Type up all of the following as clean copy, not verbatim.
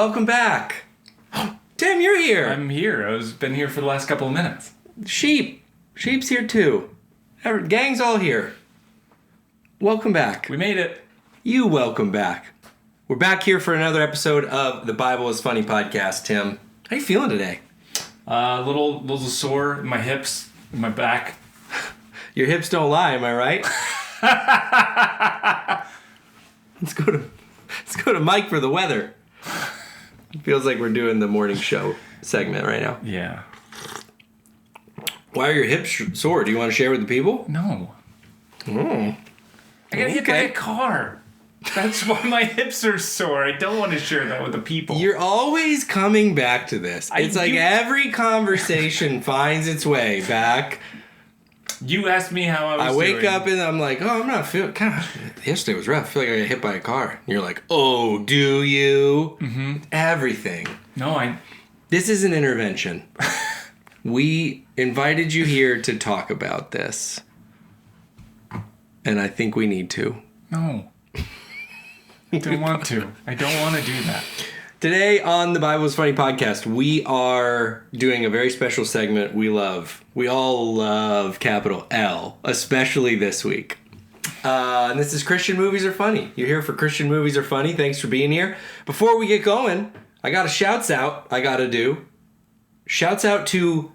welcome back. Tim, you're here. I'm here. I've been here for the last couple of minutes. Sheep's here too. Gang's all here. Welcome back. We made it. You welcome back. We're back here for another episode of the Bible is Funny podcast, Tim. How you feeling today? A little sore in my hips, in my back. Your hips don't lie, am I right? Let's go to Mike for the weather. It feels like we're doing the morning show segment right now. Yeah. Why are your hips sore? Do you want to share with the people? No. Oh. I got hit by a car. That's why my hips are sore. I don't want to share that with the people. You're always coming back to this. It's like every conversation finds its way back. You asked me how I was doing. I wake up and I'm like, oh, I'm not feeling... God, yesterday was rough. I feel like I got hit by a car. And you're like, oh, do you? Mm-hmm. Everything. No, This is an intervention. We invited you here to talk about this. And I think we need to. No. I don't want to. I don't want to do that. Today on the Bible is Funny podcast, we are doing a very special segment we love. We all love capital L, especially this week. And this is Christian Movies Are Funny. You're here for Christian Movies Are Funny. Thanks for being here. Before we get going, I got a shouts out I got to do. Shouts out to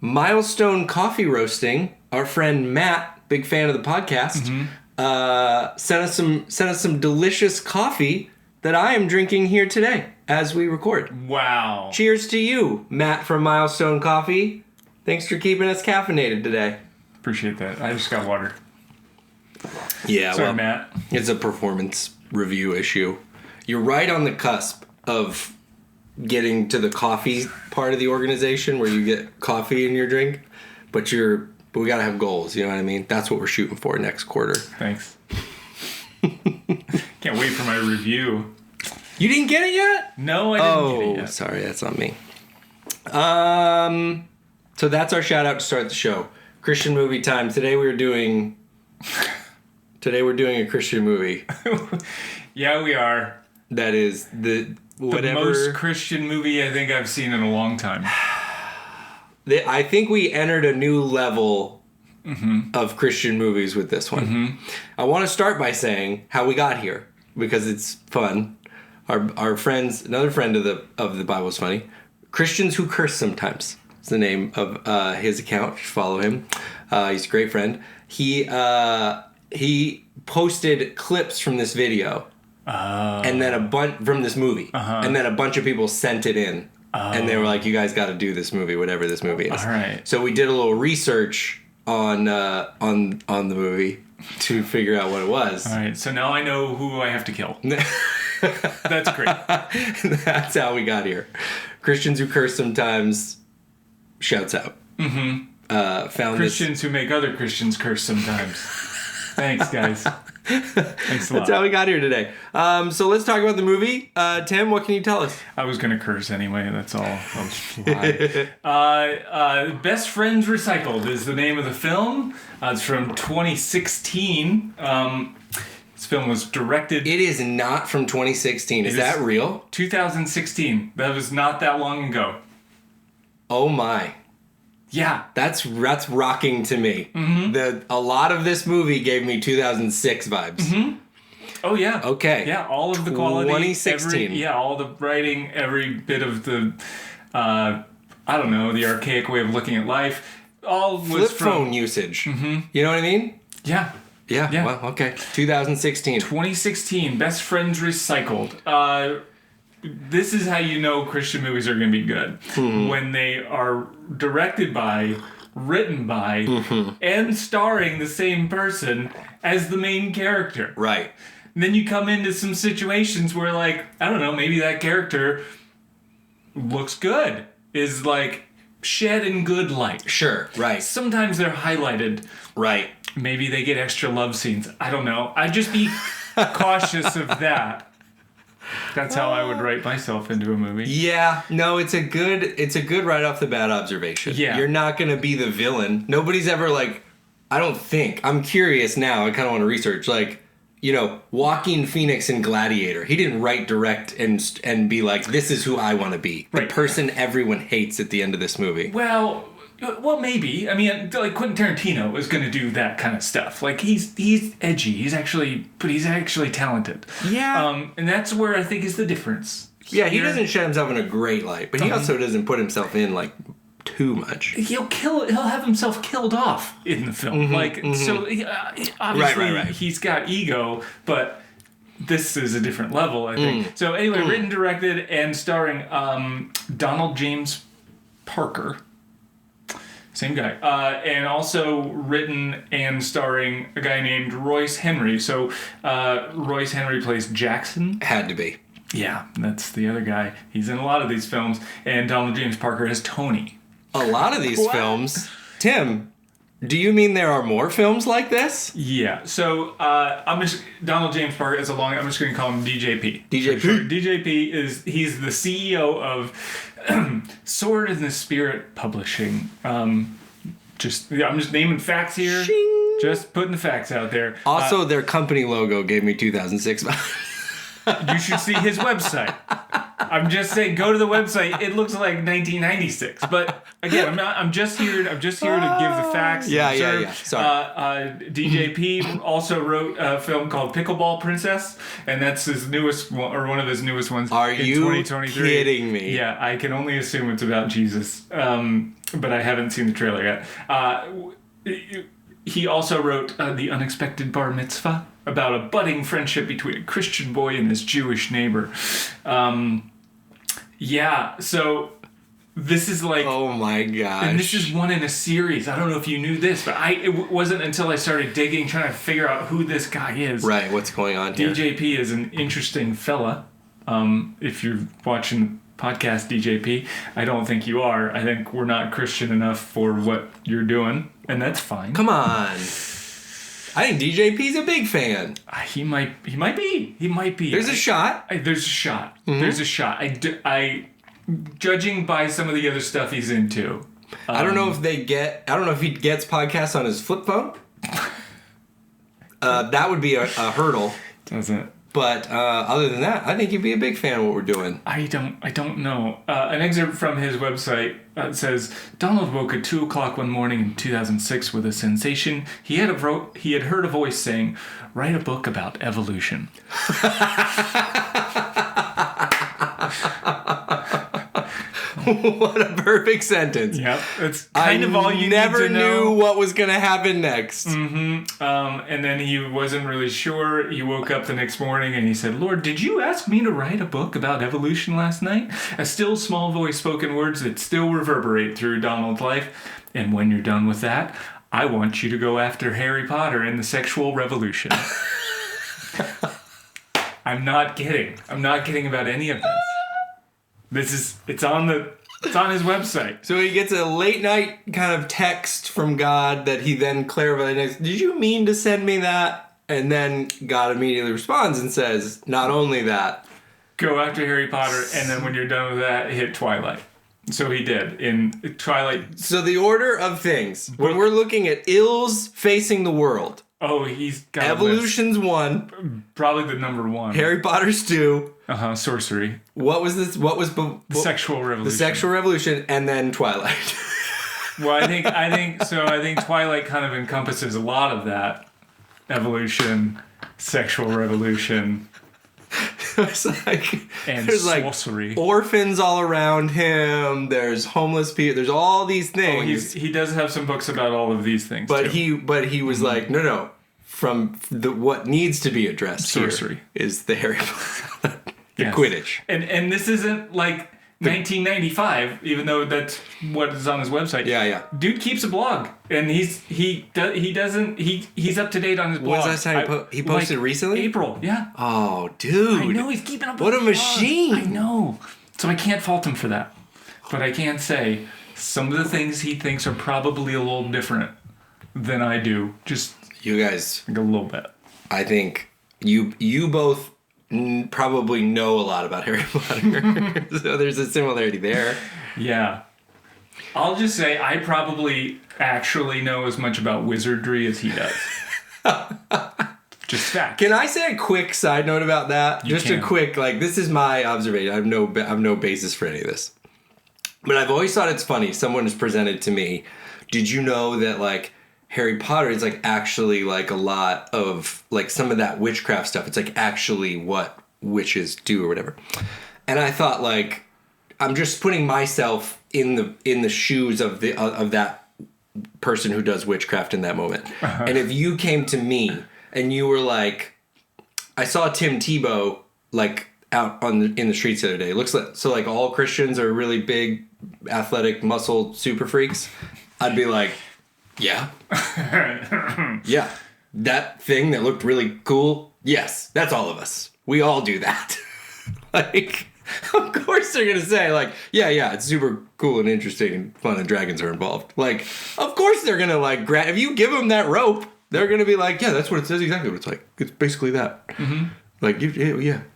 Milestone Coffee Roasting. Our friend Matt, big fan of the podcast, sent us some delicious coffee that I am drinking here today as we record. Wow. Cheers to you, Matt from Milestone Coffee. Thanks for keeping us caffeinated today. Appreciate that. I just got water. Yeah, Sorry, Matt. It's a performance review issue. You're right on the cusp of getting to the coffee part of the organization where you get coffee in your drink, but we gotta have goals, you know what I mean? That's what we're shooting for next quarter. Thanks. Can't wait for my review. You didn't get it yet? No, I didn't get it yet. Sorry, that's on me. So that's our shout out to start the show. Christian movie time. Today we're doing a Christian movie. Yeah, we are. That is the most Christian movie I think I've seen in a long time. I think we entered a new level of Christian movies with this one. I want to start by saying how we got here because it's fun. Our friends, another friend of the Bible is Funny, Christians Who Curse Sometimes. It's the name of his account. Follow him. He's a great friend. He posted clips from this video, and then a bunch from this movie, and then a bunch of people sent it in. And they were like, you guys got to do this movie, whatever this movie is. All right. So we did a little research on the movie to figure out what it was. All right. So now I know who I have to kill. That's great. That's how we got here. Christians Who Curse Sometimes, shouts out. Found Christians who make other Christians curse sometimes. Thanks, guys. Thanks a lot. That's how we got here today. So let's talk about the movie. Tim, what can you tell us? I was going to curse anyway. That's all. Best Friends Recycled is the name of the film. It's from 2016. This film was directed... It is not from 2016. Is that real? 2016. That was not that long ago. Oh my. Yeah. That's rocking to me. A lot of this movie gave me 2006 vibes. Oh, yeah. Okay. Yeah, all of the quality. 2016. All the writing, every bit of the, I don't know, the archaic way of looking at life. All was Flip phone usage. You know what I mean? Yeah. Yeah. Well, okay. 2016. 2016, Best Friends Recycled. This is how you know Christian movies are going to be good. When they are directed by, written by, and starring the same person as the main character. Right. And then you come into some situations where, like, I don't know, maybe that character looks good, is, like, shed in good light. Sure, right. Sometimes they're highlighted. Right. Maybe they get extra love scenes. I don't know. I'd just be cautious of that. That's how I would write myself into a movie. Yeah, no, it's a good right off the bat observation. Yeah. You're not going to be the villain. Nobody's ever like, I don't think, I'm curious now, I kind of want to research, like, Joaquin Phoenix in Gladiator. He didn't write, direct, and be like, this is who I want to be. Right. The person everyone hates at the end of this movie. Well, maybe. I mean, like Quentin Tarantino is going to do that kind of stuff. Like he's edgy. He's actually talented. Yeah. And that's where I think is the difference. Yeah, he doesn't shed himself in a great light, but he also doesn't put himself in like too much. He'll have himself killed off in the film. So obviously Right. he's got ego, but this is a different level, I think. So anyway, written, directed, and starring Donald James Parker. Same guy. And also written and starring a guy named Royce Henry. So Royce Henry plays Jackson. Had to be. Yeah, that's the other guy. He's in a lot of these films. And Donald James Parker as Tony. A lot of these films. Tim, do you mean there are more films like this? Yeah. So Donald James Parker is I'm just going to call him DJP. DJP. Sure. DJP he's the CEO of Sword in the Spirit Publishing. I'm just naming facts here. Shing. Just putting the facts out there. Also, their company logo gave me 2006 vibes. You should see his website. I'm just saying, go to the website. It looks like 1996. But again, I'm just here to give the facts. Yeah. Sorry. DJP also wrote a film called Pickleball Princess, and that's his newest one, or one of his newest ones. Are in you 2023. kidding me? Yeah, I can only assume it's about Jesus, but I haven't seen the trailer yet. He also wrote The Unexpected Bar Mitzvah, about a budding friendship between a Christian boy and his Jewish neighbor. So this is like... Oh my gosh. And this is one in a series. I don't know if you knew this, but it wasn't until I started digging, trying to figure out who this guy is. Right, what's going on here? DJP is an interesting fella. If you're watching the podcast, DJP, I don't think you are. I think we're not Christian enough for what you're doing, and that's fine. Come on. I think DJP's a big fan. He might be. There's a shot. There's a shot. There's a shot. Judging by some of the other stuff he's into. I don't know if he gets podcasts on his flip phone. That would be a hurdle. Doesn't. But other than that, I think you'd be a big fan of what we're doing. I don't know. An excerpt from his website says, Donald woke at 2 o'clock one morning in 2006 with a sensation. He had heard a voice saying, "Write a book about evolution." What a perfect sentence. Yep. It's kind of all you never need to know. knew what was going to happen next. Mm-hmm. And then he wasn't really sure. He woke up the next morning and he said, "Lord, did you ask me to write a book about evolution last night?" A still small voice spoken words that still reverberate through Donald's life. And when you're done with that, I want you to go after Harry Potter and the sexual revolution. I'm not kidding. I'm not kidding about any of this. It's on his website. So he gets a late night kind of text from God that he then clarifies. Did you mean to send me that? And then God immediately responds and says, not only that. Go after Harry Potter, and then when you're done with that, hit Twilight. So he did in Twilight. So the order of things, when we're looking at ills facing the world. Oh, he's got Evolution's 1. Probably the number 1. Harry Potter's 2. Sorcery. What was this? What was the sexual revolution? The sexual revolution, and then Twilight. Well, I think Twilight kind of encompasses a lot of that. Evolution, sexual revolution. There's sorcery. Orphans all around him. There's homeless people. There's all these things. He does have some books about all of these things. But too. he was like, no. From what needs to be addressed sorcery here is the Harry Potter, the yes. Quidditch, and this isn't like 1995, even though that's what is on his website. Yeah. Dude keeps a blog, and he's up to date on his blog. When's the last time he posted recently? April, yeah. Oh, dude! I know he's keeping up. What with a his machine! Blog. I know. So I can't fault him for that, but I can say some of the things he thinks are probably a little different than I do. Just you guys, like a little bit. I think you both probably know a lot about Harry Potter, so there's a similarity there. Yeah. I'll just say I probably actually know as much about wizardry as he does. Just fact. Can I say a quick side note about that? A quick, this is my observation. I have no basis for any of this. But I've always thought it's funny. Someone has presented to me, did you know that, Harry Potter is, actually, a lot of, some of that witchcraft stuff. It's, actually what witches do or whatever. And I thought, I'm just putting myself in the shoes of that person who does witchcraft in that moment. Uh-huh. And if you came to me and you were like, I saw Tim Tebow out in the streets the other day. It looks like all Christians are really big, athletic, muscle super freaks. I'd be like, yeah, yeah, that thing that looked really cool. Yes, that's all of us. We all do that. Of course they're going to say, yeah, it's super cool and interesting and fun and dragons are involved. Of course they're going to, if you give them that rope, they're going to be like, yeah, that's what it says, exactly what it's like. It's basically that. Mm-hmm.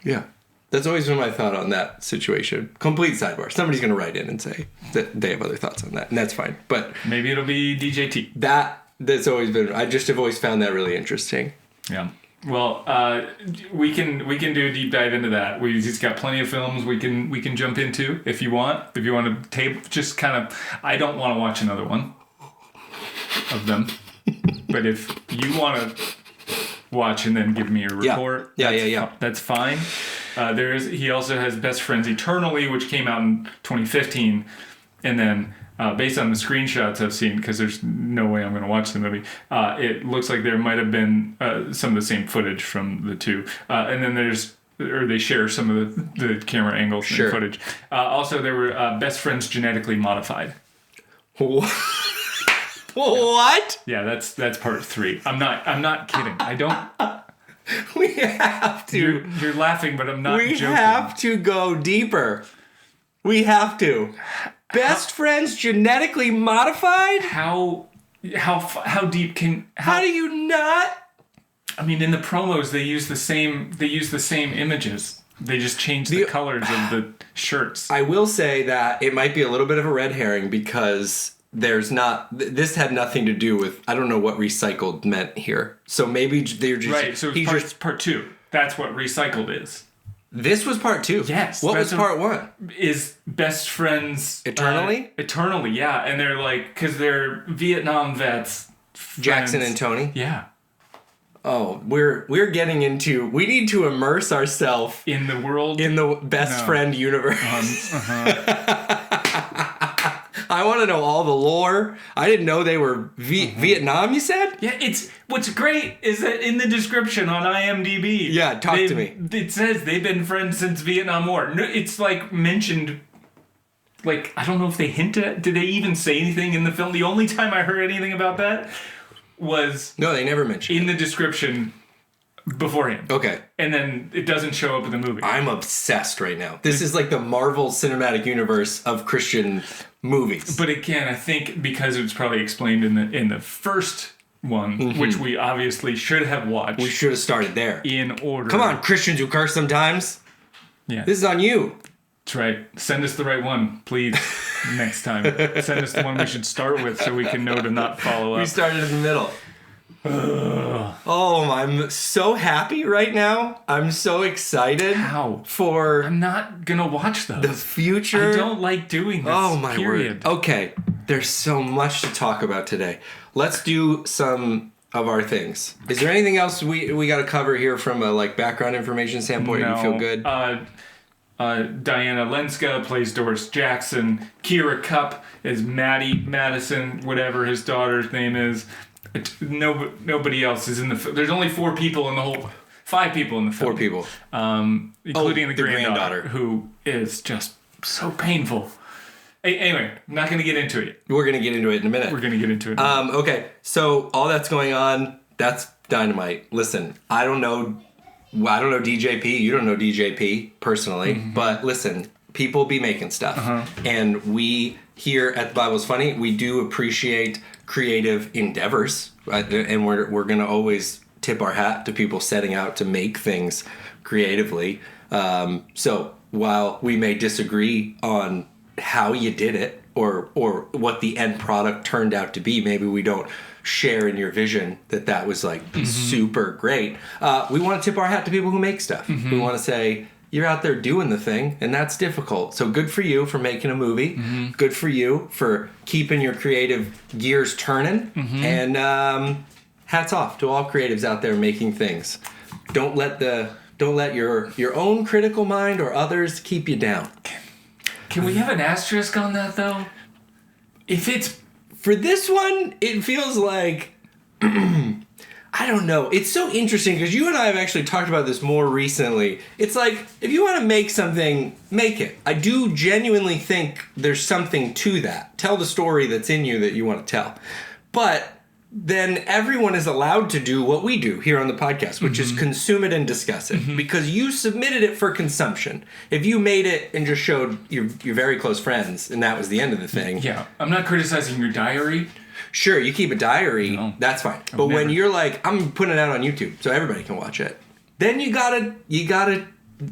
Yeah. That's always been my thought on that situation. Complete sidebar. Somebody's going to write in and say that they have other thoughts on that, and that's fine. But maybe it'll be DJT. That's always been, I just have always found that really interesting. Yeah. Well, we can do a deep dive into that. He's got plenty of films we can jump into if you want. If you want to tape, just kind of. I don't want to watch another one of them, but if you want to watch and then give me a report, that's fine. He also has Best Friends Eternally, which came out in 2015, and then. Based on the screenshots I've seen, because there's no way I'm going to watch the movie, it looks like there might have been some of the same footage from the two. And then they share some of the camera angles and footage. Also, there were Best Friends Genetically Modified. What? Yeah, that's part 3. I'm not kidding. I don't. We have to. You're laughing, but I'm not joking. We have to go deeper. We have to. Best Friends Genetically Modified? How deep can... How do you not? I mean, in the promos, they use the same images. They just change the colors of the shirts. I will say that it might be a little bit of a red herring because there's not... This had nothing to do with... I don't know what recycled meant here. So maybe they're just... Right, so it's part 2. That's what recycled is. This was part 2. Yes. What was part 1? Is Best Friends... Eternally? Eternally, yeah. And they're because they're Vietnam vets. Jackson and Tony? Yeah. Oh, we're getting into... We need to immerse ourselves... In the world? In the Best Friend universe. I want to know all the lore. I didn't know they were Vietnam, you said? Yeah, what's great is that in the description on IMDb... Yeah, talk to me. It says they've been friends since Vietnam War. It's mentioned... I don't know if they hinted at... Did they even say anything in the film? The only time I heard anything about that was... No, they never mentioned in the description beforehand. Okay. And then it doesn't show up in the movie. I'm obsessed right now. This is the Marvel Cinematic Universe of Christian movies. But again, I think because it's probably explained in the first one, which we obviously should have watched. We should have started there. In order. Come on, Christians who curse sometimes. Yeah. This is on you. That's right. Send us the right one, please, next time. Send us the one we should start with so we can know to not follow up. We started in the middle. Oh, I'm so happy right now. I'm so excited. How? I'm not gonna watch those. The future. I don't like doing this. Oh my word. Okay, there's so much to talk about today. Let's do some of our things. Is there anything else we got to cover here from a background information standpoint? No. You feel good? Diana Lenska plays Doris Jackson. Kira Cup is Maddie Madison, whatever his daughter's name is. Nobody else is in the film. There's only 4 people in the whole... 5 people in the film. 4 people. Including the granddaughter, who is just so painful. Anyway, I'm not going to get into it. We're going to get into it in a minute. We're going to get into it. Okay, so all that's going on, that's dynamite. Listen, I don't know DJP. You don't know DJP personally. Mm-hmm. But listen, people be making stuff. Uh-huh. And we here at The Bible's Funny, we do appreciate creative endeavors. And we're going to always tip our hat to people setting out to make things creatively. So while we may disagree on how you did it, or what the end product turned out to be. Maybe we don't share in your vision that was like super great. We want to tip our hat to people who make stuff. We want to say, you're out there doing the thing, and that's difficult. So good for you for making a movie. Good for you for keeping your creative gears turning. And hats off to all creatives out there making things. Don't let your own critical mind or others keep you down. Can we have an asterisk on that, though? If it's... For this one, it feels like... I don't know. It's so interesting because you and I have actually talked about this more recently. It's like, if you want to make something, make it. I do genuinely think there's something to that. Tell the story that's in you that you want to tell. But then everyone is allowed to do what we do here on the podcast, which is consume it and discuss it. Because you submitted it for consumption. If you made it and just showed your very close friends and that was the end of the thing. Yeah, I'm not criticizing your diary. Sure, you keep a diary, that's fine. But when you're like, I'm putting it out on YouTube so everybody can watch it, then you gotta,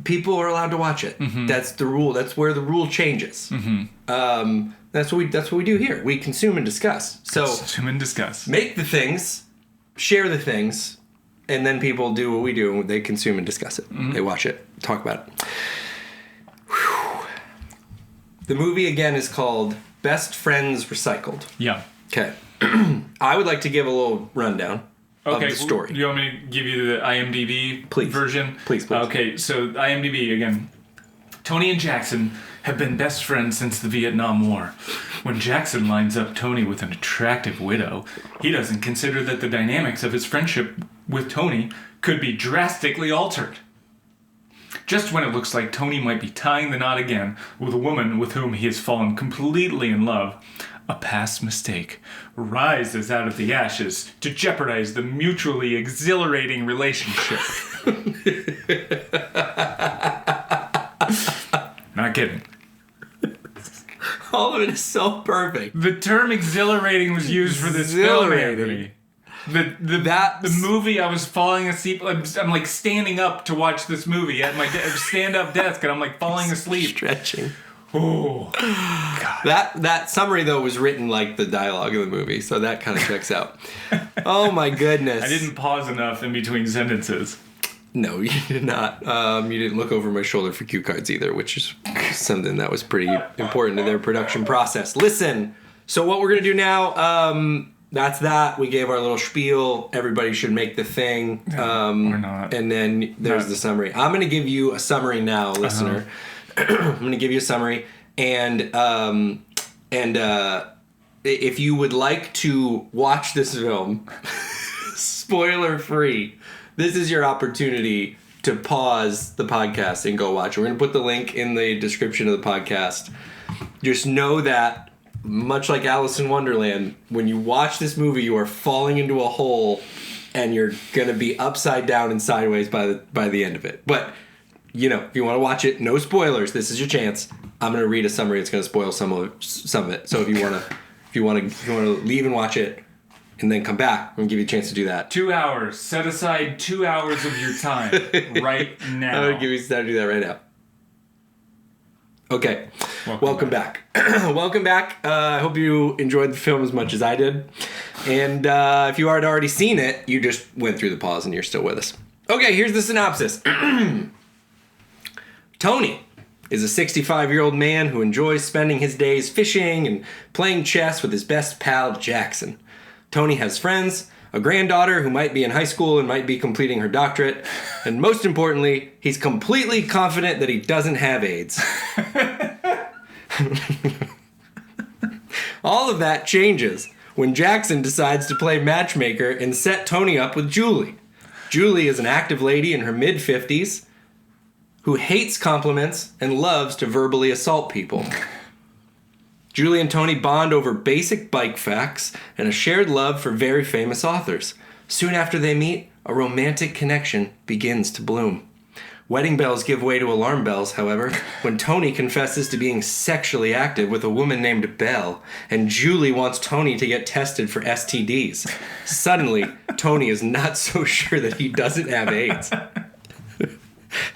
people are allowed to watch it. That's the rule. That's where the rule changes. That's what we do here. We consume and discuss. So consume and discuss. Make the things, share the things, and then people do what we do. They consume and discuss it. They watch it, talk about it. Whew. The movie again is called Best Friends Recycled. Yeah. Okay. I would like to give a little rundown of the story. You want me to give you the IMDb version? Please. Okay, so IMDb again. Tony and Jackson have been best friends since the Vietnam War. When Jackson lines up Tony with an attractive widow, he doesn't consider that the dynamics of his friendship with Tony could be drastically altered. Just when it looks like Tony might be tying the knot again with a woman with whom he has fallen completely in love, a past mistake rises out of the ashes to jeopardize the mutually exhilarating relationship. Not kidding. All of it is so perfect. The term exhilarating was used for this film, Anthony. The movie, I was falling asleep. I'm like standing up to watch this movie at my stand-up desk, and I'm like falling asleep. Stretching. Oh, God. That summary, though, was written like the dialogue of the movie, so that kind of checks out. Oh, my goodness. I didn't pause enough in between sentences. No, you did not. You didn't look over my shoulder for cue cards either, which is something that was pretty important to their production process. Listen, so what we're going to do now, that's that. We gave our little spiel. Everybody should make the thing. Or not. And then there's the summary. I'm going to give you a summary now, listener. I'm going to give you a summary. And if you would like to watch this film, spoiler-free, this is your opportunity to pause the podcast and go watch. We're going to put the link in the description of the podcast. Just know that, much like Alice in Wonderland, when you watch this movie, you are falling into a hole and you're going to be upside down and sideways by the end of it. But, you know, if you want to watch it, no spoilers. This is your chance. I'm going to read a summary. It's going to spoil some of it. So if you want to leave and watch it, and then come back. I'm going to give you a chance to do that. 2 hours. Set aside 2 hours of your time right now. I'm going to give you time to do that right now. Okay. Welcome back. Welcome back. I hope you enjoyed the film as much as I did. And if you had already seen it, you just went through the pause and you're still with us. Okay, here's the synopsis. Tony is a 65-year-old man who enjoys spending his days fishing and playing chess with his best pal, Jackson. Tony has friends, a granddaughter who might be in high school and might be completing her doctorate, and most importantly, he's completely confident that he doesn't have AIDS. All of that changes when Jackson decides to play matchmaker and set Tony up with Julie. Julie is an active lady in her mid-50s who hates compliments and loves to verbally assault people. Julie and Tony bond over basic bike facts and a shared love for very famous authors. Soon after they meet, a romantic connection begins to bloom. Wedding bells give way to alarm bells, however, when Tony confesses to being sexually active with a woman named Belle, and Julie wants Tony to get tested for STDs. Suddenly, Tony is not so sure that he doesn't have AIDS.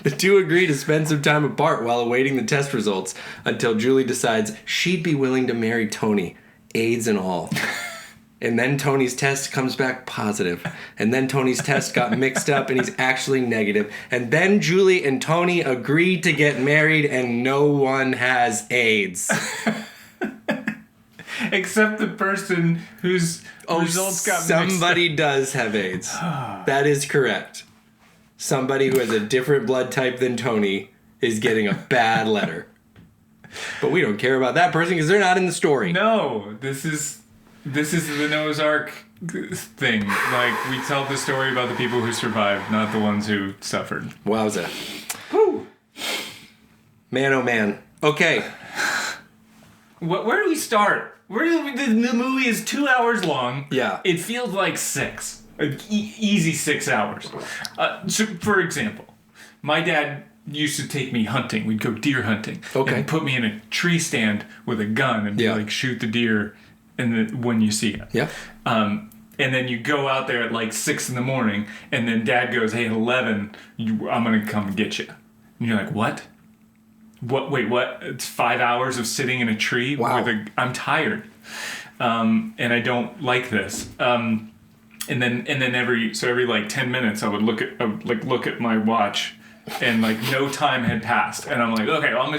The two agree to spend some time apart while awaiting the test results until Julie decides she'd be willing to marry Tony, AIDS and all. And then Tony's test comes back positive. And then Tony's test got mixed up and he's actually negative. And then Julie and Tony agree to get married and no one has AIDS. Except the person whose results got mixed up. Somebody does have AIDS. That is correct. Somebody who has a different blood type than Tony is getting a bad letter. But we don't care about that person because they're not in the story. No, this is the Noah's Ark thing. Like, we tell the story about the people who survived, not the ones who suffered. Wowza. Whew. Man, oh man. Okay. Where do we start? The movie is 2 hours long. Yeah. It feels like 6. Easy 6 hours. So, for example, my dad used to take me hunting. We'd go deer hunting. Okay. And put me in a tree stand with a gun and be like, shoot the deer when you see it. Yeah. And then you go out there at like 6 in the morning, and then Dad goes, "Hey, at 11, I'm gonna come get you." And you're like, "What? What? Wait, what? It's 5 hours of sitting in a tree. Wow. I'm tired, and I don't like this." And then every like 10 minutes, I would look at my watch. And like no time had passed, and I'm like, okay, well, I'm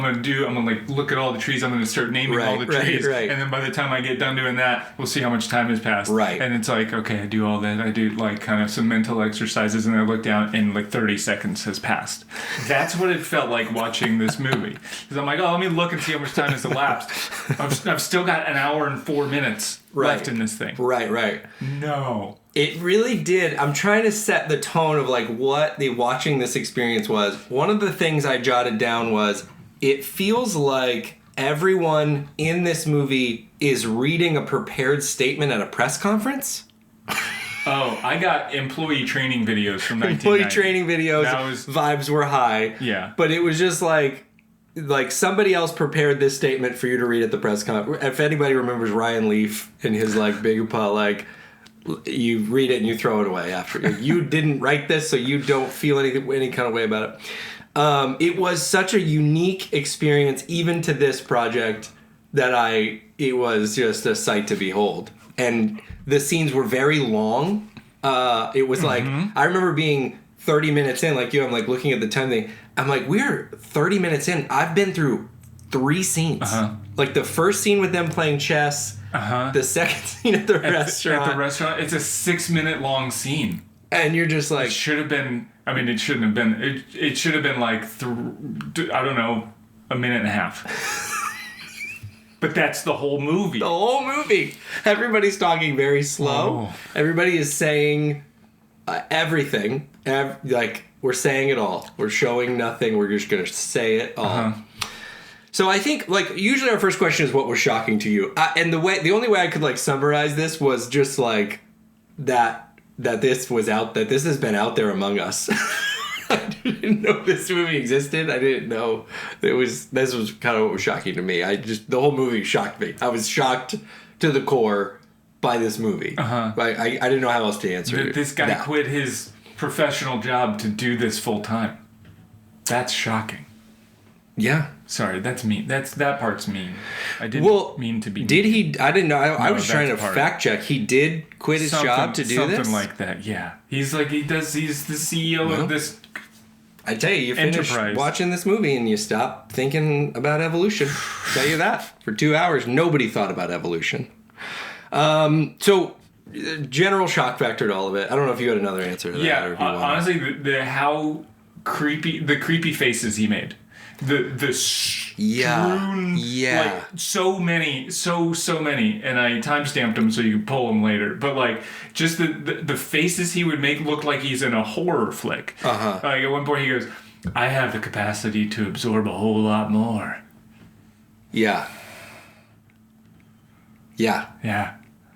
gonna like look at all the trees. I'm gonna start naming all the trees, right. and then by the time I get done doing that, we'll see how much time has passed. Right. And it's like, okay, I do all that. I do like kind of some mental exercises, and I look down, and like 30 seconds has passed. That's what it felt like watching this movie. Because I'm like, oh, let me look and see how much time has elapsed. I've still got an hour and 4 minutes left in this thing. Right. No. It really did. I'm trying to set the tone of like what the watching this experience was. One of the things I jotted down was it feels like everyone in this movie is reading a prepared statement at a press conference. Oh, I got employee training videos from 1990. Employee training videos. Vibes were high. Yeah. But it was just like somebody else prepared this statement for you to read at the press conference. If anybody remembers Ryan Leaf and his like big like, you read it and you throw it away after. You didn't write this, so you don't feel any kind of way about it. It was such a unique experience, even to this project, that it was just a sight to behold. And the scenes were very long. It was like, I remember being 30 minutes in, like you, I'm like looking at the time thing. I'm like, we're 30 minutes in. I've been through 3 scenes. Like the first scene with them playing chess. The second scene at the restaurant. At the restaurant, it's a 6-minute long scene. And you're just like... It should have been... I mean, it shouldn't have been... It should have been like, I don't know, a minute and a half. But that's the whole movie. The whole movie. Everybody's talking very slow. Oh. Everybody is saying everything. Like, we're saying it all. We're showing nothing. We're just going to say it all. So I think, like, usually our first question is what was shocking to you. And the only way I could, like, summarize this was just, like, that this has been out there among us. I didn't know this movie existed. I didn't know this was kind of what was shocking to me. The whole movie shocked me. I was shocked to the core by this movie. I didn't know how else to answer it. This guy quit his professional job to do this full time. That's shocking. Yeah. Sorry, that's mean. That part's mean. I didn't mean to be mean. Did he? I didn't know. I was trying to fact check. He did quit his job to do this? Something like that, yeah. He's the CEO of this I tell you finish watching this movie and you stop thinking about evolution. Tell you that. For 2 hours, nobody thought about evolution. So, general shock factor to all of it. I don't know if you had another answer to that. Yeah, or if you honestly, the creepy faces he made. The strewn, like so many, and I timestamped them so you can pull them later. But like just the faces he would make look like he's in a horror flick. Like at one point he goes, "I have the capacity to absorb a whole lot more." Yeah.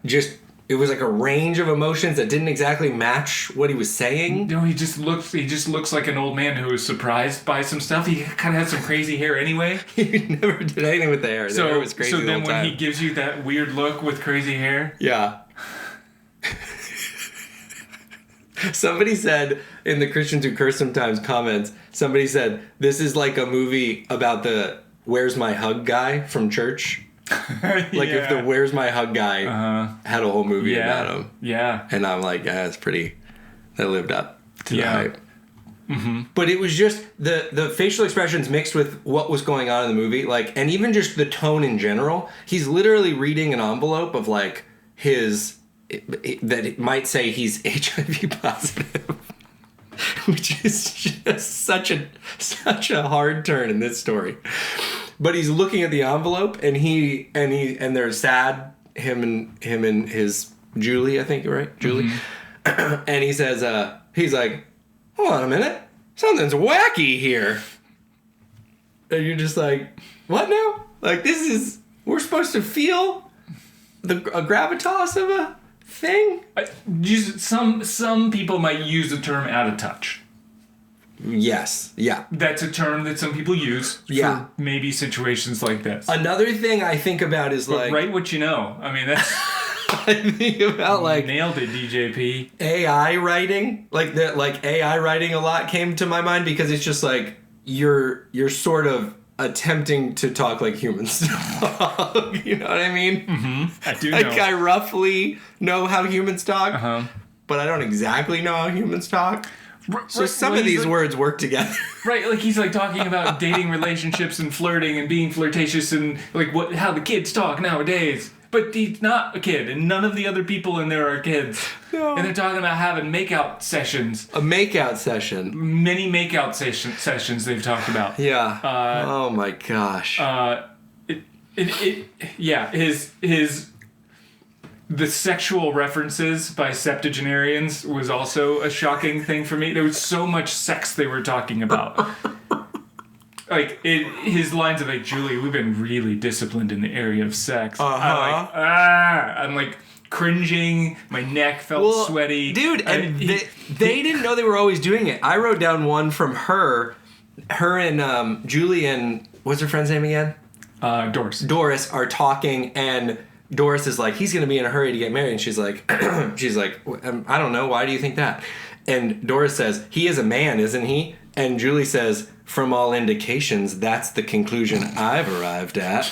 Just. It was like a range of emotions that didn't exactly match what he was saying. No, he just looks like an old man who was surprised by some stuff. He kind of had some crazy hair anyway. He never did anything with the hair. The hair was crazy so the then whole when time. he gives you that weird look with crazy hair. Yeah. Somebody said in the Christians Who Curse Sometimes comments, somebody said, this is like a movie about the Where's My Hug guy from church. Like if the Where's My Hug guy had a whole movie about him. Yeah. And I'm like, yeah, it's pretty, that lived up to the hype. Mm-hmm. But it was just the facial expressions mixed with what was going on in the movie, like, and even just the tone in general. He's literally reading an envelope of like that it might say he's HIV positive, which is just such a hard turn in this story. But he's looking at the envelope and they're sad, him and his Julie, I think you're right, Julie. Mm-hmm. And he says, he's like, hold on a minute, something's wacky here. And you're just like, what now? Like, we're supposed to feel a gravitas of a thing? Some people might use the term out of touch. Yes, yeah. That's a term that some people use for maybe situations like this. Another thing I think about is like... write what you know. I mean, that's... I think about like... Nailed it, DJP. AI writing. Like AI writing a lot came to my mind because it's just like you're sort of attempting to talk like humans talk. You know what I mean? Mm-hmm. I do know. Like I roughly know how humans talk, but I don't exactly know how humans talk. So some of these words work together. Right, like he's like talking about dating relationships and flirting and being flirtatious and like how the kids talk nowadays. But he's not a kid, and none of the other people in there are kids. No. And they're talking about having makeout sessions. A makeout session. Many makeout sessions they've talked about. Yeah. Oh my gosh. The sexual references by septuagenarians was also a shocking thing for me. There was so much sex they were talking about. Like, his lines of like, Julie, we've been really disciplined in the area of sex. I'm like cringing. My neck felt sweaty. Dude, and they didn't know they were always doing it. I wrote down one from her and Julie and, what's her friend's name again? Doris. Doris are talking and Doris is like, he's going to be in a hurry to get married. And she's like, I don't know. Why do you think that? And Doris says, he is a man, isn't he? And Julie says, from all indications, that's the conclusion I've arrived at.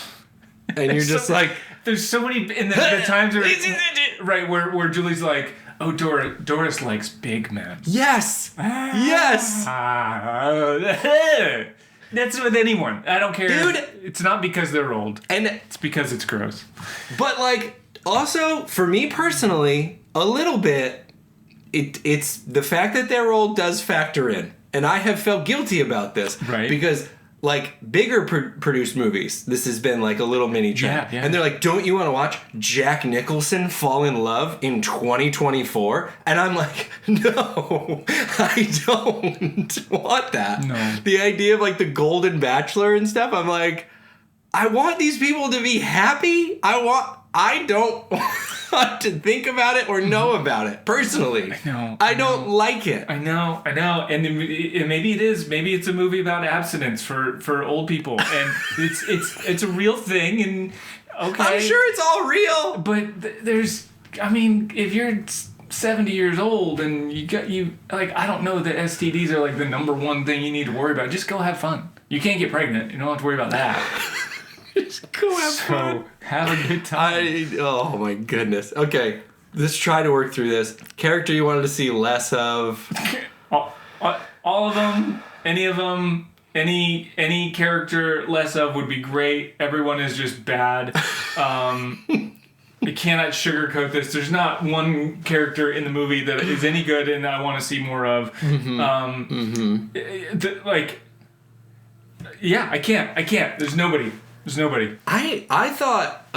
And you're just like... There's so many... In the times where Julie's like, oh, Doris likes big men. Yes! Yes! That's with anyone. I don't care. Dude! It's not because they're old. And it's because it's gross. But, like, also, for me personally, a little bit, it's the fact that they're old does factor in. And I have felt guilty about this. Right. Because, like, bigger produced movies, this has been, like, a little mini trend. Yeah. And they're like, don't you want to watch Jack Nicholson fall in love in 2024? And I'm like, no, I don't want that. No. The idea of, like, the Golden Bachelor and stuff, I'm like, I want these people to be happy. I don't want to think about it or know about it personally. I don't like it. I know. And maybe it is. Maybe it's a movie about abstinence for old people, and it's a real thing. And okay, I'm sure it's all real. But there's, I mean, if you're 70 years old and I don't know that STDs are like the number one thing you need to worry about. Just go have fun. You can't get pregnant. You don't have to worry about that. Just go have fun. Have a good time. Oh my goodness. Okay, let's try to work through this. Character you wanted to see less of? All of them. Any of them. Any character less of would be great. Everyone is just bad. You cannot sugarcoat this. There's not one character in the movie that is any good and I want to see more of. I can't. There's nobody. I thought,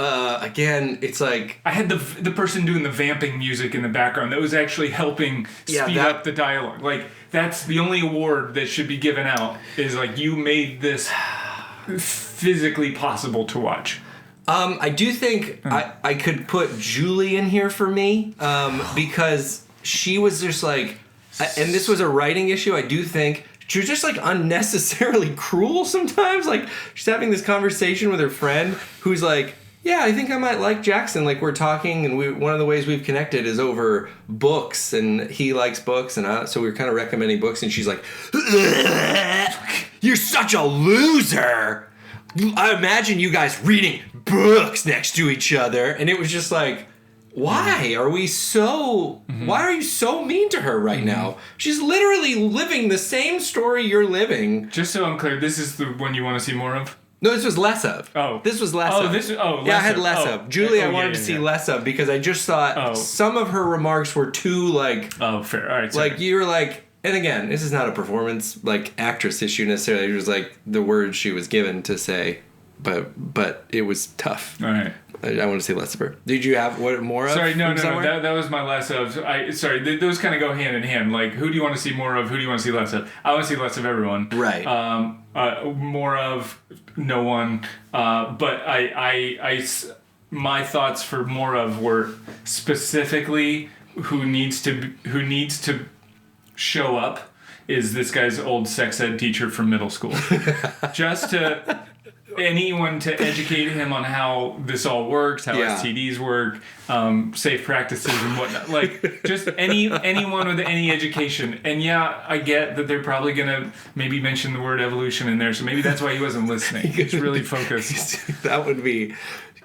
again, it's like... I had the person doing the vamping music in the background that was actually helping speed up the dialogue. Like, that's the only award that should be given out, is like, you made this physically possible to watch. I do think I could put Julie in here for me, because she was just like... And this was a writing issue, I do think... She was just, like, unnecessarily cruel sometimes. Like, she's having this conversation with her friend who's, like, yeah, I think I might like Jackson. Like, we're talking, and one of the ways we've connected is over books, and he likes books, and so we're kind of recommending books, and she's like, "You're such a loser. I imagine you guys reading books next to each other," and it was just like, why are you so mean to her right now? She's literally living the same story you're living. Just so I'm clear, this is the one you want to see more of? No, this was less of. Oh. This was less of. Yeah, I had less of. Julie, I wanted to see less of because I just thought some of her remarks were too, like... Oh, fair. All right, sorry. Like, you were like... And again, this is not a performance, like, actress issue necessarily. It was, like, the words she was given to say. But it was tough. All right. I want to see less of her. Did you have more of? Sorry, no. That was my less of. Those kind of go hand in hand. Like, who do you want to see more of? Who do you want to see less of? I want to see less of everyone. Right. More of no one. But my thoughts for more of were specifically who needs to show up is this guy's old sex ed teacher from middle school. Just to... anyone to educate him on how this all works, how STDs work, safe practices and whatnot. Like, just anyone with any education. And yeah, I get that they're probably going to maybe mention the word evolution in there, so maybe that's why he wasn't listening. He's really focused. That would be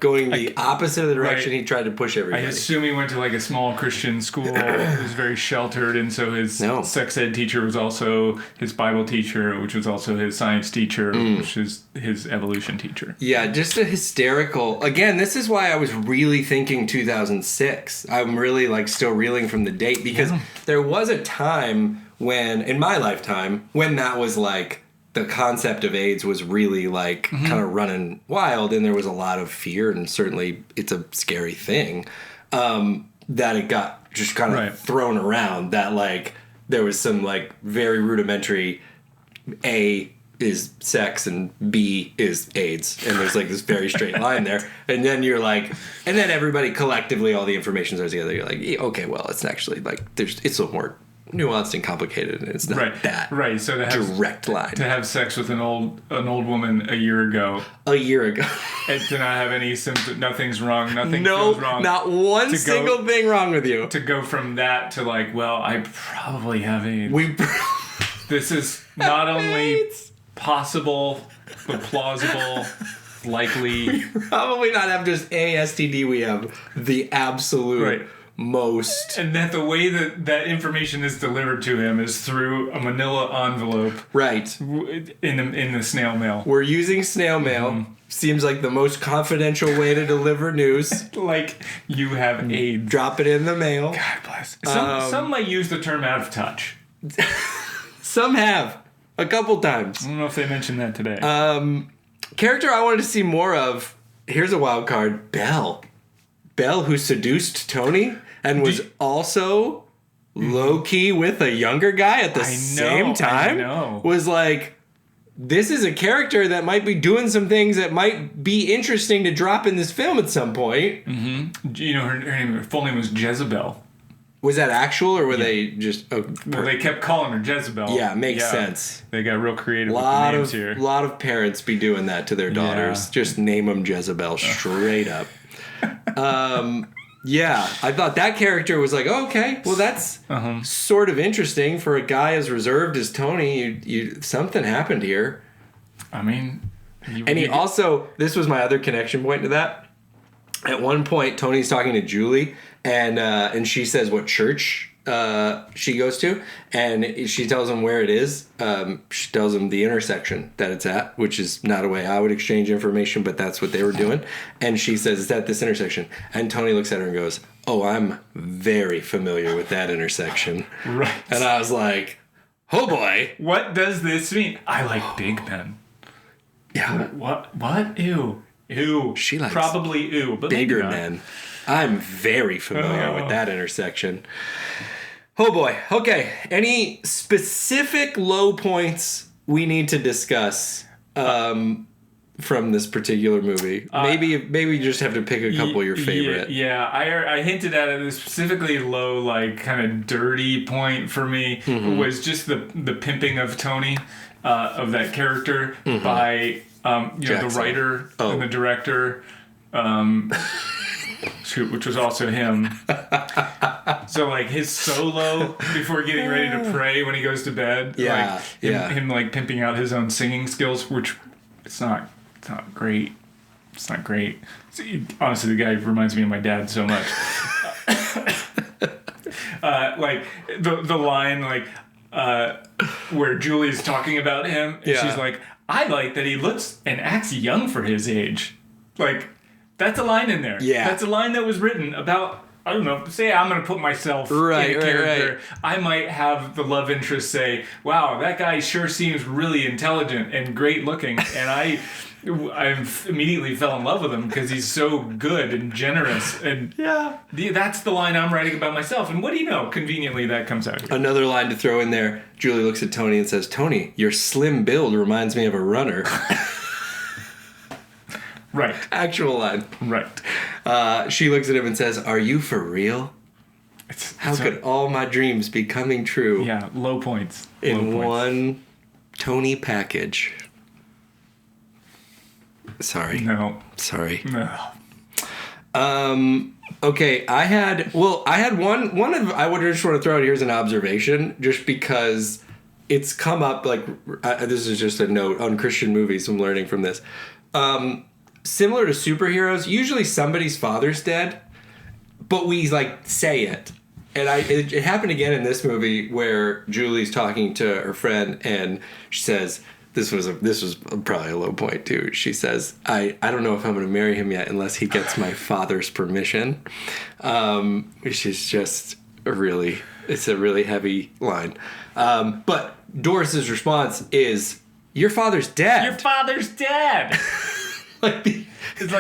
going the opposite of the direction he tried to push everybody. I assume he went to like a small Christian school. It was very sheltered, and so his sex ed teacher was also his Bible teacher, which was also his science teacher, which is his evolution teacher. Yeah, just a hysterical... Again, this is why I was really thinking 2006. I'm really like still reeling from the date, because there was a time when, in my lifetime, when that was like... the concept of AIDS was really like kind of running wild, and there was a lot of fear, and certainly it's a scary thing, that it got just kind of thrown around, that like there was some like very rudimentary A is sex and B is AIDS, and there's like this very straight line there, and then you're like, and then everybody collectively, all the information starts together, you're like, yeah, okay, well, it's actually like it's a more nuanced and complicated, and it's not that so to have, direct line. To have sex with an old woman a year ago, and to not have any symptoms, nothing's wrong, nothing feels wrong, not one single thing wrong with you. To go from that to like, well, I probably have AIDS. This is not only possible, but plausible. Likely, we probably not have just a STD. We have the absolute. Most, and that the way that information is delivered to him is through a manila envelope, in the snail mail. We're using snail mail. Seems like the most confidential way to deliver news. Like, you have AIDS. Drop it in the mail. God bless. Some might use the term out of touch. Some have a couple times. I don't know if they mentioned that today. Character I wanted to see more of. Here's a wild card. Belle, who seduced Tony and was also low-key with a younger guy at the same time, was like, this is a character that might be doing some things that might be interesting to drop in this film at some point. You know, her full name was Jezebel. Was that actual, or were they just... well, they kept calling her Jezebel. Yeah, makes sense. They got real creative with the names here. A lot of parents be doing that to their daughters. Just name them Jezebel straight up. Yeah, I thought that character was like, oh, okay, well, that's sort of interesting for a guy as reserved as Tony. You something happened here. I mean, he also, this was my other connection point to that. At one point, Tony's talking to Julie, and she says what church she goes to, and she tells him where it is. She tells him the intersection that it's at, which is not a way I would exchange information, but that's what they were doing. And she says it's at this intersection, and Tony looks at her and goes, oh, I'm very familiar with that intersection. Right. And I was like, oh boy, what does this mean? I like big men. Yeah. What? Ew. She likes probably but bigger men. I'm very familiar with that intersection. Oh boy. Okay. Any specific low points we need to discuss from this particular movie? Maybe you just have to pick a couple of your favorite. Yeah, I hinted at it. The specifically low, like kind of dirty point for me was just the pimping of Tony, of that character by the writer and the director. which was also him. So like his solo before getting ready to pray when he goes to bed. Yeah, him like pimping out his own singing skills, which it's not great. It's not great. Honestly, the guy reminds me of my dad so much. Like the line like where Julie's talking about him, and she's like, "I like that he looks and acts young for his age." Like that's a line in there. Yeah, that's a line that was written about. I don't know, say I'm going to put myself in a character. Right. I might have the love interest say, wow, that guy sure seems really intelligent and great looking. And I immediately fell in love with him because he's so good and generous. And that's the line I'm writing about myself. And what do you know? Conveniently, that comes out here. Another line to throw in there. Julie looks at Tony and says, Tony, your slim build reminds me of a runner. Right. Actual line. Right. She looks at him and says, are you for real? How could all my dreams be coming true? Yeah, low points. In one Tony package. Sorry. No. Sorry. No. Okay, I had one of, I would just want to throw out here as an observation, just because it's come up, like, this is just a note on Christian movies, I'm learning from this. Similar to superheroes, usually somebody's father's dead, but we like say it. And it happened again in this movie where Julie's talking to her friend and she says, this was probably a low point too. She says, I don't know if I'm going to marry him yet unless he gets my father's permission, which is just it's a really heavy line. But Doris's response is, your father's dead. Your father's dead. It's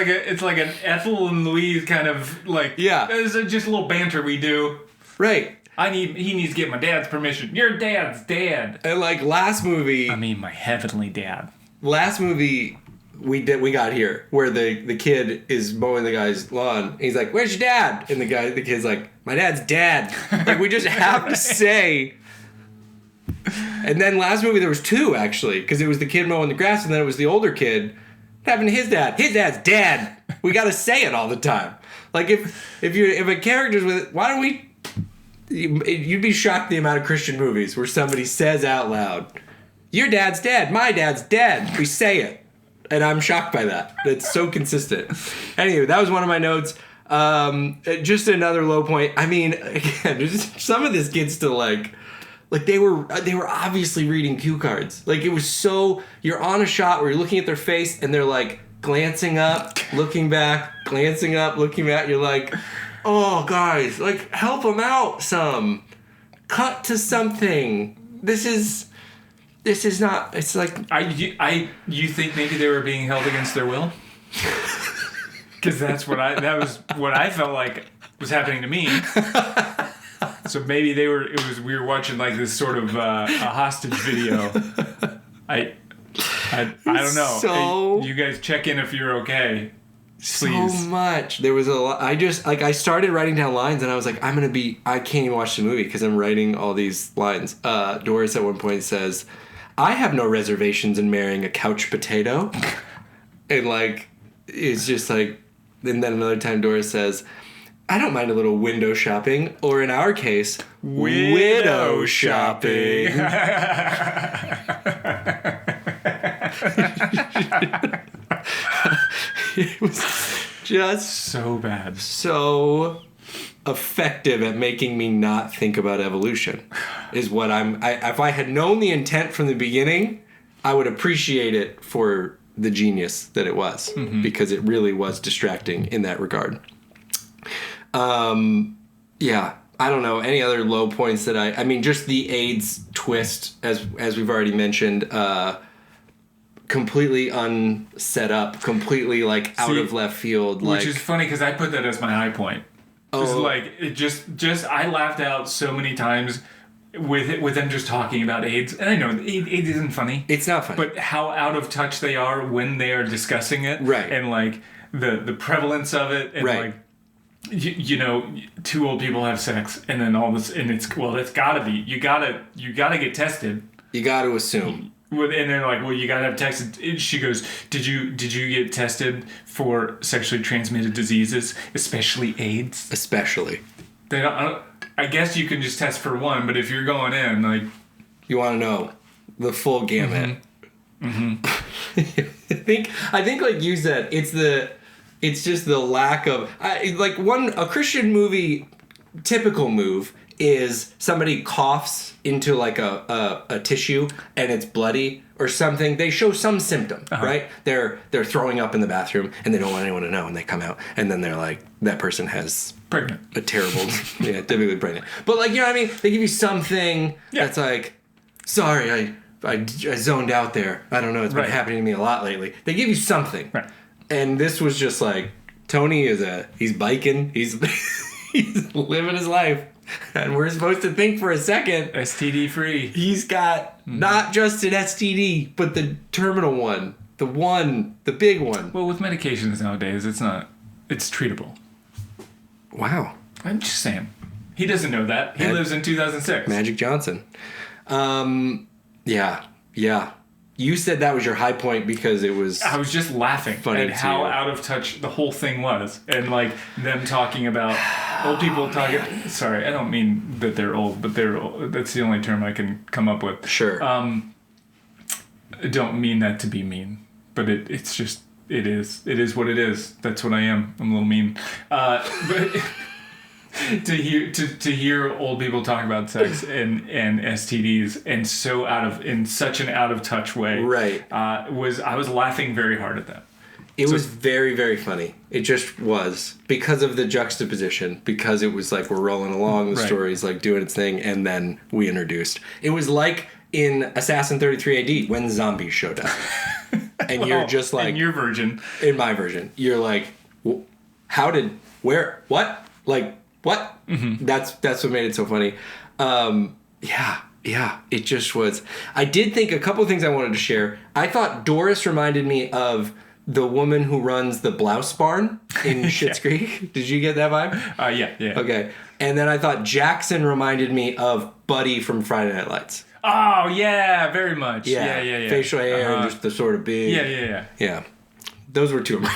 like an Ethel and Louise kind of like, it's just a little banter we do. Right. He needs to get my dad's permission. Your dad's dead. And like last movie, I mean my heavenly dad. Last movie we got here where the kid is mowing the guy's lawn. And he's like, "Where's your dad?" And the kid's like, "My dad's dead." Like we just have to say. And then last movie there was two actually, because it was the kid mowing the grass and then it was the older kid. What happened to his dad? His dad's dead. We got to say it all the time. Like if a character's with it, why don't we? You'd be shocked the amount of Christian movies where somebody says out loud, "Your dad's dead. My dad's dead." We say it, and I'm shocked by that. It's so consistent. Anyway, that was one of my notes. Just another low point. I mean, again, just some of this gets to like they were obviously reading cue cards. Like it was so, you're on a shot where you're looking at their face and they're like glancing up, looking back, glancing up, looking back. You're like, oh guys, like help them out some. Cut to something. This is not. It's like you think maybe they were being held against their will? Because that was what I felt like was happening to me. So maybe we were watching like this sort of a hostage video. I don't know. So you guys check in if you're okay. Please. So much. There was a lot. I started writing down lines and I was like, I can't even watch the movie because I'm writing all these lines. Doris at one point says, I have no reservations in marrying a couch potato. And like, it's just like, and then another time Doris says, I don't mind a little window shopping, or in our case, widow shopping. It was just so bad. So effective at making me not think about evolution is what if I had known the intent from the beginning, I would appreciate it for the genius that it was, because it really was distracting in that regard. Yeah, I don't know any other low points that I mean, just the AIDS twist, as we've already mentioned, completely unset up, completely like out of left field. Which is funny because I put that as my high point. Oh, like it just I laughed out so many times with them just talking about AIDS, and I know AIDS isn't funny. It's not funny, but how out of touch they are when they are discussing it, right? And like the prevalence of it, and right. Like. You know, two old people have sex, and then all this, and it's gotta be. You gotta get tested. You gotta assume. And they're like, well, you gotta have tested. And she goes, did you get tested for sexually transmitted diseases, especially AIDS? Especially. They don't. I guess you can just test for one, but if you're going in, like, you want to know the full gamut. I think like you said, it's just the lack of a Christian movie. Typical move is somebody coughs into like a tissue and it's bloody or something. They show some symptom, right? They're throwing up in the bathroom and they don't want anyone to know, and they come out and then they're like, that person has pregnant, a terrible, typically pregnant. But like, you know what I mean? They give you something that's like, sorry, I zoned out there. I don't know. It's been happening to me a lot lately. They give you something, and this was just like, Tony he's biking, he's living his life. And we're supposed to think for a second, STD free. He's got not just an STD, but the terminal one, the big one. Well, with medications nowadays, it's treatable. Wow. I'm just saying. He doesn't know that. He lives in 2006. Magic Johnson. Yeah. You said that was your high point because it was... I was just laughing at how out of touch the whole thing was. And like them talking about... Old people talking... Sorry, I don't mean that they're old, but they're old. That's the only term I can come up with. Sure. I don't mean that to be mean, but it's just... It is what it is. That's what I am. I'm a little mean. But... to hear old people talk about sex and STDs and in such an out of touch way, right? I was laughing very hard at that. It was very, very funny. It just was because of the juxtaposition. Because it was like we're rolling along, the story's like doing its thing, and then we introduced. It was like in Assassin 33 AD when zombies showed up, and you're just like in your version, in my version, you're like, where, what, like. What? Mm-hmm. That's what made it so funny. Yeah. It just was. I did think a couple of things I wanted to share. I thought Doris reminded me of the woman who runs the blouse barn in Schitt's Creek. Did you get that vibe? Yeah. Okay. And then I thought Jackson reminded me of Buddy from Friday Night Lights. Oh, yeah, very much. Yeah. Facial hair and just the sort of big. Yeah. Those were two of mine.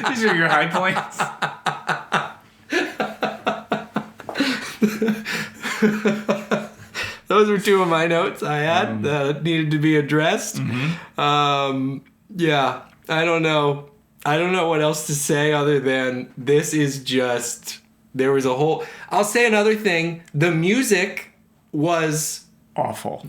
These are your high points. Those were two of my notes I had that needed to be addressed. Yeah, I don't know what else to say other than this is just, there was a whole... I'll say another thing. The music was... awful.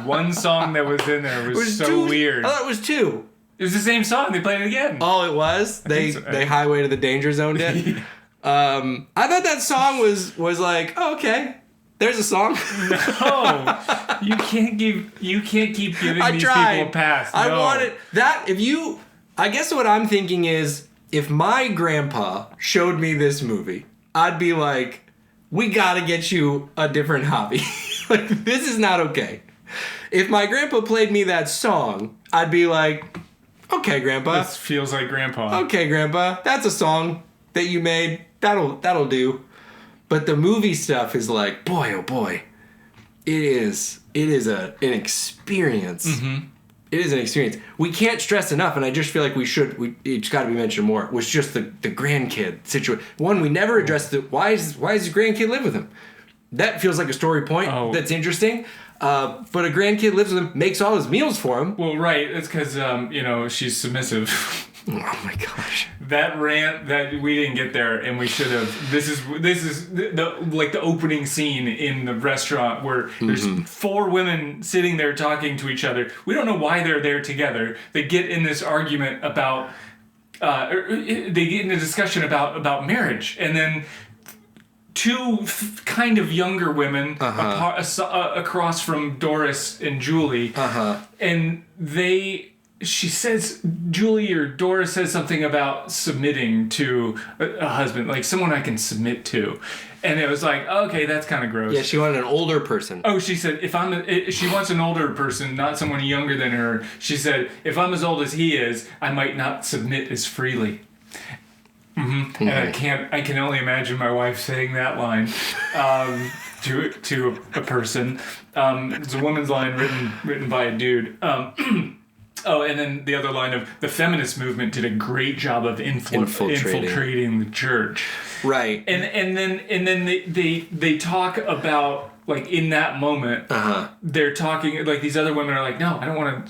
One song that was in there was so weird. I thought it was two. It was the same song. They played it again. Oh, it was? They Highway to the Danger Zone did? I thought that song was like, oh, okay, there's a song. No, you can't keep giving these people a pass. No. I wanted that. I guess what I'm thinking is, if my grandpa showed me this movie, I'd be like, we gotta get you a different hobby. Like, this is not okay. If my grandpa played me that song, I'd be like, okay, Grandpa. This feels like Grandpa. Okay, Grandpa. That's a song that you made. That'll do. But the movie stuff is like, boy, oh boy. It is an experience. Mm-hmm. It is an experience. We can't stress enough, and I just feel like it's got to be mentioned more, was just the grandkid situation. One, we never addressed why does his grandkid live with him? That feels like a story point that's interesting. But a grandkid lives with him, makes all his meals for him. Well, right. It's because, she's submissive. Oh my gosh. That rant that we didn't get there, and we should have. This is the opening scene in the restaurant where there's four women sitting there talking to each other. We don't know why they're there together. They get in this argument about, they get in a discussion about marriage, and then two kind of younger women across from Doris and Julie, and she says, Julie or Doris says something about submitting to a husband, like someone I can submit to. And it was like, okay, that's kind of gross. Yeah, she wanted an older person. Oh, she said, she wants an older person, not someone younger than her. She said, if I'm as old as he is, I might not submit as freely. Mm-hmm. And I can only imagine my wife saying that line. to a person. It's a woman's line written by a dude. Oh, and then the other line of the feminist movement did a great job of infiltrating the church. Right. And then they talk about, like, in that moment, they're talking, like, these other women are like, no, I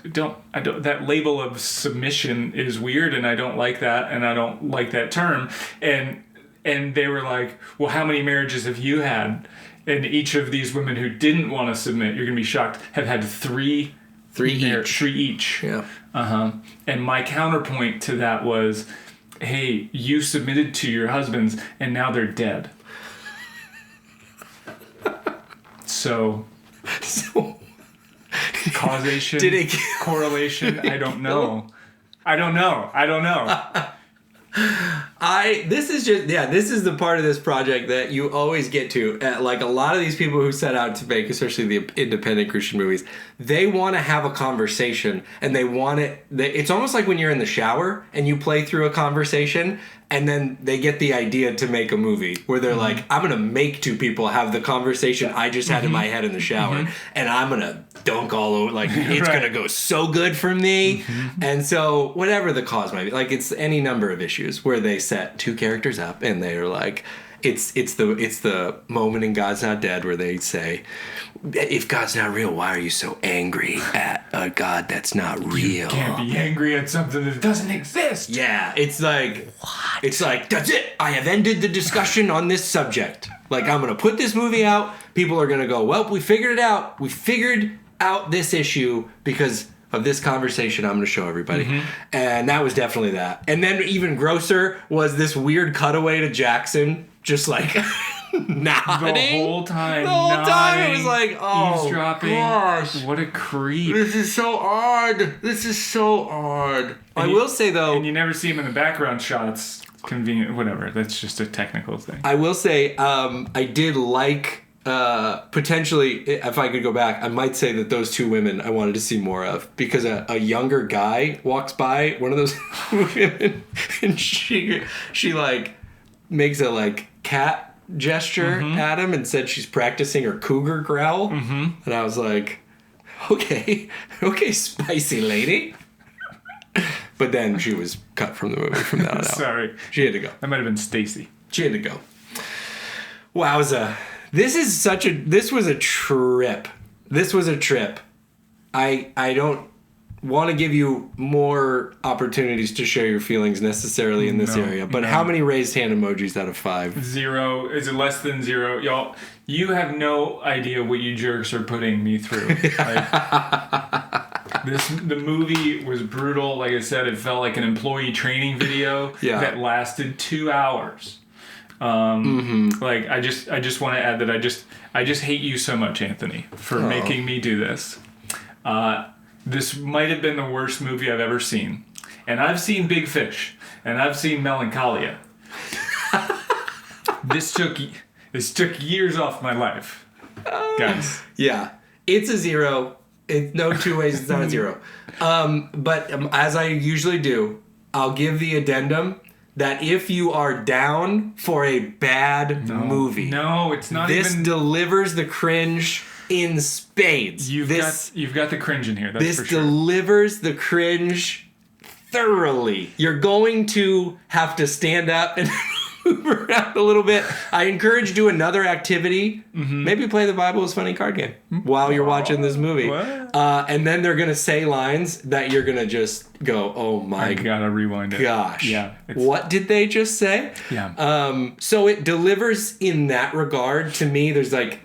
don't, that label of submission is weird, and I don't like that, and I don't like that term. And they were like, well, how many marriages have you had? And each of these women who didn't want to submit, you're going to be shocked, have had three each. Yeah. And my counterpoint to that was, hey, you submitted to your husbands, and now they're dead. So causation, correlation, I don't know. This is the part of this project that you always get to. Like, a lot of these people who set out to make, especially the independent Christian movies, they want to have a conversation, and they want it. It's almost like when you're in the shower and you play through a conversation, and then they get the idea to make a movie where they're like, I'm gonna make two people have the conversation I just had in my head in the shower, and I'm gonna dunk all over, like, it's gonna go so good for me. And so whatever the cause might be, like, it's any number of issues where they set two characters up and they're like, it's the moment in God's Not Dead where they say, if God's not real, why are you so angry at a God that's not real? You can't be angry at something that doesn't exist. Yeah, it's like, what? It's like, that's it. I have ended the discussion on this subject. Like, I'm going to put this movie out. People are going to go, well, we figured it out. We figured out this issue because of this conversation I'm going to show everybody. And that was definitely that. And then even grosser was this weird cutaway to Jackson, just like... nodding. The whole time it was like, oh, eavesdropping. Gosh. What a creep. This is so odd. I will say, though... And you never see him in the background shots. Convenient, whatever. That's just a technical thing. I will say, I did like, potentially, if I could go back, I might say that those two women I wanted to see more of. Because a younger guy walks by, one of those women, and she like, makes a, like, cat gesture at him and said she's practicing her cougar growl. And I was like, okay, spicy lady. But then she was cut from the movie from that on out. Sorry. She had to go. That might have been Stacy. She had to go. Wowza. This was a trip. I don't want to give you more opportunities to share your feelings necessarily in this area, but how many raised hand emojis out of 5? 0. Is it less than 0? Y'all, you have no idea what you jerks are putting me through. The movie was brutal. Like I said, it felt like an employee training video that lasted 2 hours. Like, I just want to add that I just hate you so much, Anthony, for making me do this. This might have been the worst movie I've ever seen. And I've seen Big Fish. And I've seen Melancholia. This took years off my life. Guys. Yeah. It's a 0. No two ways it's not a 0. But as I usually do, I'll give the addendum that if you are down for a bad movie... No, it's not this delivers the cringe... in spades. You've got the cringe in here. That's for sure. This delivers the cringe thoroughly. You're going to have to stand up and move around a little bit. I encourage you to do another activity. Maybe play the Bible is Funny card game while you're watching this movie. And then they're going to say lines that you're going to just go, oh my I gotta rewind it. Gosh. Yeah. What did they just say? Yeah. So it delivers in that regard. To me, there's I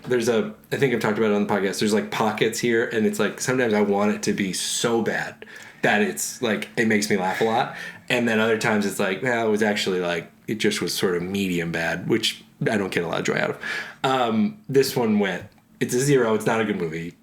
think I've talked about it on the podcast, there's like pockets here, and it's like sometimes I want it to be so bad that it's like it makes me laugh a lot. And then other times it's like, well, it was actually like it just was sort of medium bad, which I don't get a lot of joy out of. This one it's a 0, it's not a good movie.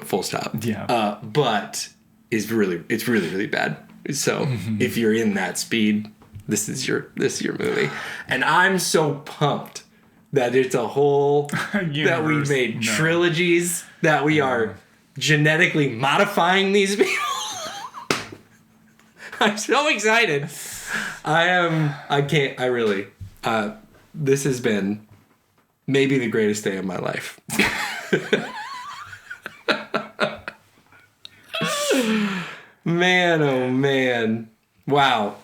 Full stop. Yeah. But it's really bad. So if you're in that speed, this is your movie. And I'm so pumped that it's a whole that we made trilogies, that we are genetically modifying these people. I'm so excited. This has been Maybe the greatest day of my life. Man, oh man. Wow.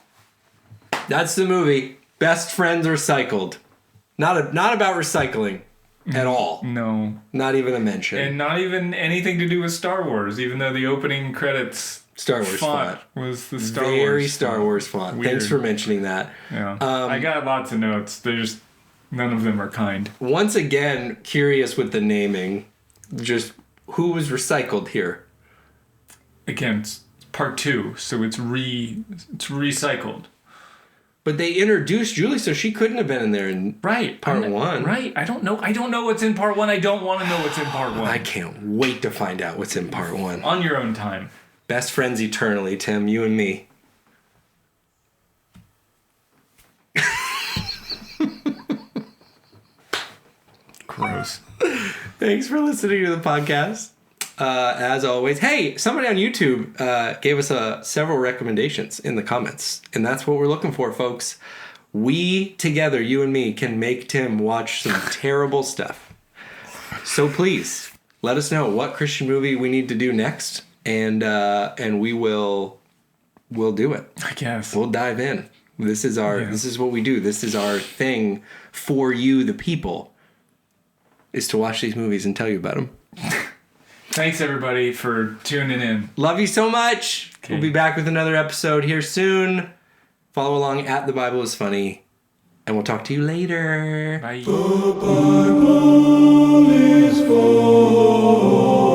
That's the movie. Best Friends Recycled. Not about recycling at all. No. Not even a mention. And not even anything to do with Star Wars, even though the opening credits Star Wars font was the Star Wars. Very Star Wars font. Weird. Thanks for mentioning that. Yeah. I got lots of notes. There's none of them are kind. Once again, curious with the naming. Just who was recycled here? Again, it's part 2, so it's recycled. But they introduced Julie, so she couldn't have been in there in part 1. Right. I don't know what's in part 1. I don't want to know what's in part 1. I can't wait to find out what's in part 1. On your own time. Best friends eternally, Tim, you and me. Gross. Thanks for listening to the podcast. As always, hey, somebody on YouTube gave us several recommendations in the comments, and that's what we're looking for, folks. We together, you and me, can make Tim watch some terrible stuff. So please let us know what Christian movie we need to do next, and we'll do it. I guess we'll dive in. This is what we do. This is our thing for you, the people, is to watch these movies and tell you about them. Thanks, everybody, for tuning in. Love you so much. Okay. We'll be back with another episode here soon. Follow along at The Bible is Funny. And we'll talk to you later. Bye. The Bible is funny.